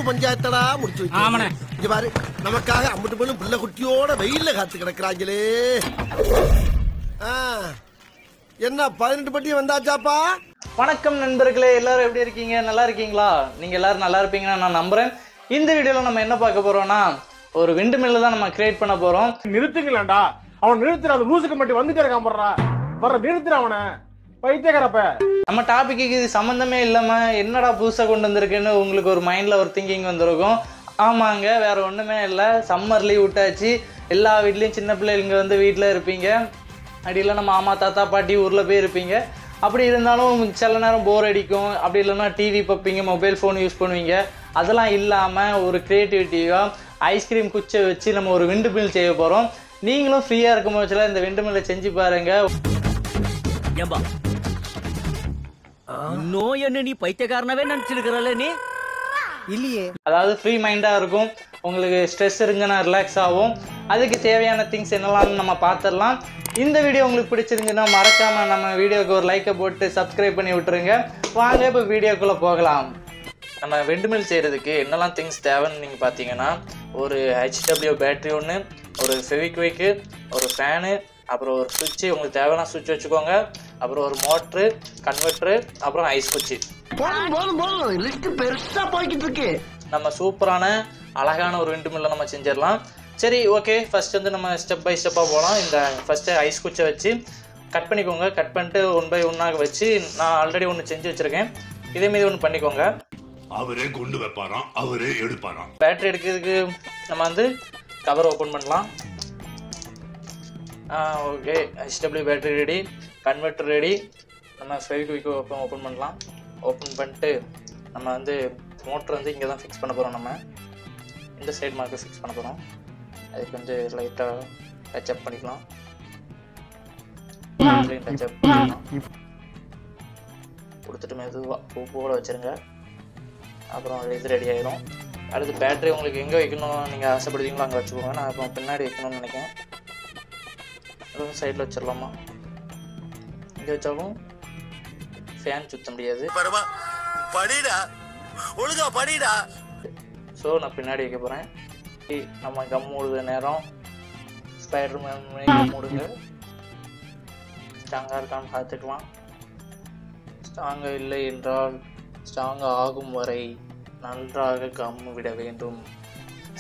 பஞ்சாயத்தடா முடிச்சு வச்சு. இங்க பாரு, நமக்காக அம்பட்டு போலும் பிள்ளை குட்டியோட வெயில்ல காத்து கிடக்குறாங்களே. என்ன 18 பட்டி வந்தாச்சாப்பா? வணக்கம் நண்பர்களே, எல்லாரும் எப்படி இருக்கீங்க? நல்லா இருக்கீங்களா? நீங்க எல்லாரும் நல்லா இருப்பீங்கன்னு நான் நம்புறேன். இந்த வீடியோல நம்ம என்ன பார்க்க போறோம்னா, ஒரு விண்டு மில்ல தான் நம்ம கிரியேட் பண்ண போறோம். நிறுத்துங்களேன்டா, அவன் நிறுத்துற. அந்த லூசுக்கு மட்டும் வந்துட்டே இருக்கான் போடுறா. வர நிறுத்துற அவனை, பைத்தியக்காரப்ப. நம்ம டாபிக்கு இது சம்மந்தமே இல்லாம என்னடா புதுசாக கொண்டு வந்திருக்குன்னு உங்களுக்கு ஒரு மைண்ட்ல ஒரு திங்கிங் வந்திருக்கும். ஆமாங்க, வேற ஒண்ணுமே இல்லை. சம்மர் லீவ் விட்டாச்சு. எல்லா வீட்லயும் சின்ன பிள்ளைங்க வந்து வீட்டில் இருப்பீங்க. அப்படி இல்லை நம்ம மாமா தாத்தா பாட்டி ஊரில் போய் இருப்பீங்க. அப்படி இருந்தாலும் சில நேரம் போர் அடிக்கும். அப்படி இல்லைன்னா டிவி பார்ப்பீங்க, மொபைல் ஃபோன் யூஸ் பண்ணுவீங்க. அதெல்லாம் இல்லாமல் ஒரு க்ரியேட்டிவிட்டியாக ஐஸ்கிரீம் குச்சை வச்சு நம்ம ஒரு விண்டு மில் செய்ய போகிறோம். நீங்களும் ஃப்ரீயாக இருக்கும் போதுல இந்த விண்டு மில்லை செஞ்சு பாருங்க. என்ன நீ பைத்தியக்காரனவே நினைச்சிருக்கிறல்ல நீ? இல்லையே. அதாவது ஃப்ரீ மைண்டாக இருக்கும். உங்களுக்கு ஸ்ட்ரெஸ் இருந்துச்சுன்னா ரிலாக்ஸ் ஆகும். அதுக்கு தேவையான திங்ஸ் என்னெல்லாம் நம்ம பார்த்துடலாம். இந்த வீடியோ உங்களுக்கு பிடிச்சிருந்துச்சுன்னா மறக்காமல் நம்ம வீடியோக்கு ஒரு லைக்கை போட்டு சப்ஸ்கிரைப் பண்ணி விட்டுருங்க. வாங்க இப்போ வீடியோக்குள்ளே போகலாம். நம்ம விண்டு மில் செய்கிறதுக்கு என்னெல்லாம் திங்ஸ் தேவைன்னு நீங்கள் பார்த்தீங்கன்னா, ஒரு HW பேட்ரி ஒன்று, ஒரு ஃபெவிக்விக்கு, ஒரு ஃபேனு, அப்புறம் ஒரு சுவிட்சு, உங்களுக்கு தேவையான சுவிட்ச் வச்சுக்கோங்க, அப்புறம் ஒரு மோட்ரு, கன்வெர்ட்ரு, அப்புறம் ஐஸ் குச்சி. நம்ம சூப்பரான அழகான ஒரு விண்டு மில்லை நம்ம செஞ்சிடலாம். சரி, ஓகே. ஃபர்ஸ்ட் வந்து நம்ம ஸ்டெப் பை ஸ்டெப்பாக போகலாம். இந்த ஃபஸ்ட்டு ஐஸ் குச்சை வச்சு கட் பண்ணிக்கோங்க. கட் பண்ணிட்டு 1 by 1 வச்சு, நான் ஆல்ரெடி ஒன்று செஞ்சு வச்சுருக்கேன். இதேமாரி ஒன்று பண்ணிக்கோங்க. அவரே கொண்டு வைப்பாராம், அவரே எடுப்பாராம். பேட்டரி எடுக்கிறதுக்கு நம்ம வந்து கவர் ஓப்பன் பண்ணலாம். Okay, HW battery ready, converter ready. நம்ம ஃபெவிக்விக் ஓப்பன் பண்ணலாம். ஓப்பன் பண்ணிட்டு நம்ம வந்து மோட்ரு வந்து இங்கே தான் ஃபிக்ஸ் பண்ண போகிறோம். நம்ம இந்த சைடு மார்க்கு ஃபிக்ஸ் பண்ண போகிறோம். அதுக்கு வந்து லைட்டாக டச்சப் பண்ணிக்கலாம். டச்சப் பண்ணிக்கலாம். கொடுத்துட்டு மெதுவாக பூவோட வச்சுருங்க. அப்புறம் இது ரெடி ஆகிடும். அடுத்து பேட்டரி உங்களுக்கு எங்கே வைக்கணும் நீங்கள் ஆசைப்படுவீங்களோ அங்கே வச்சுக்கோங்க. நான் இப்போ பின்னாடி வைக்கணும்னு நினைக்கிறேன். அதுவும் சைடில் வச்சிடலாமா? இங்கே வச்சாலும் ஃபேன் சுற்ற முடியாது. ஸோ நான் பின்னாடி வைக்க போகிறேன். நம்ம கம் மூடுற நேரம் ஸ்பைடர் மேன் மூடுங்க. ஸ்ட்ராங்காக இருக்கான்னு பார்த்துக்கலாம். ஸ்ட்ராங்காக இல்லை என்றால் ஸ்ட்ராங்காக ஆகும் வரை நன்றாக கம் விட வேண்டும்.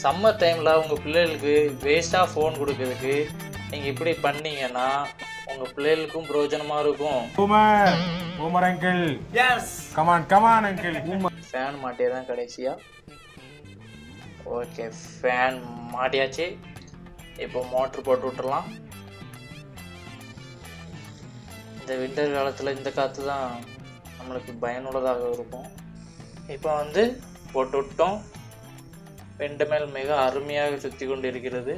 சம்மர் டைமில் உங்கள் பிள்ளைகளுக்கு வேஸ்ட்டாக ஃபோன் கொடுக்கறதுக்கு நீங்கள் இப்படி பண்ணீங்கன்னா உங்கள் பிள்ளைகளுக்கும் பிரயோஜனமாக இருக்கும். ஃபேன் மாட்டியே தான் கடைசியாக. ஓகே, ஃபேன் மாட்டியாச்சு. இப்போ மோட்ரு போட்டு விட்டுறலாம். இந்த விண்டர் காலத்தில் இந்த காற்று தான் நம்மளுக்கு பயனுள்ளதாக இருக்கும். இப்போ வந்து போட்டு விட்டோம். விண்டு மில் மிக அருமையாக சுற்றி கொண்டு இருக்கிறது.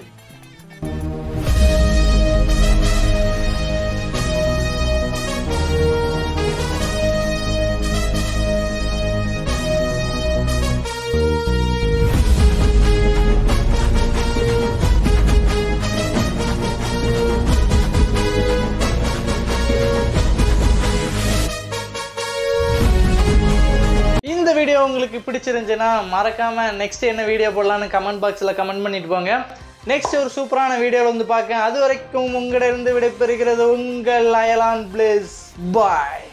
இந்த வீடியோ உங்களுக்கு பிடிச்சிருந்துச்சுன்னா மறக்காம நெக்ஸ்ட் என்ன வீடியோ போடலான்னு கமெண்ட் பாக்ஸில் கமெண்ட் பண்ணிட்டு போங்க. நெக்ஸ்ட் ஒரு சூப்பரான வீடியோவில் வந்து பார்க்க. அது வரைக்கும் உங்களிடம் இருந்து விடைபெறுகிறது உங்கள் அயலான் பிளேஸ். பாய்.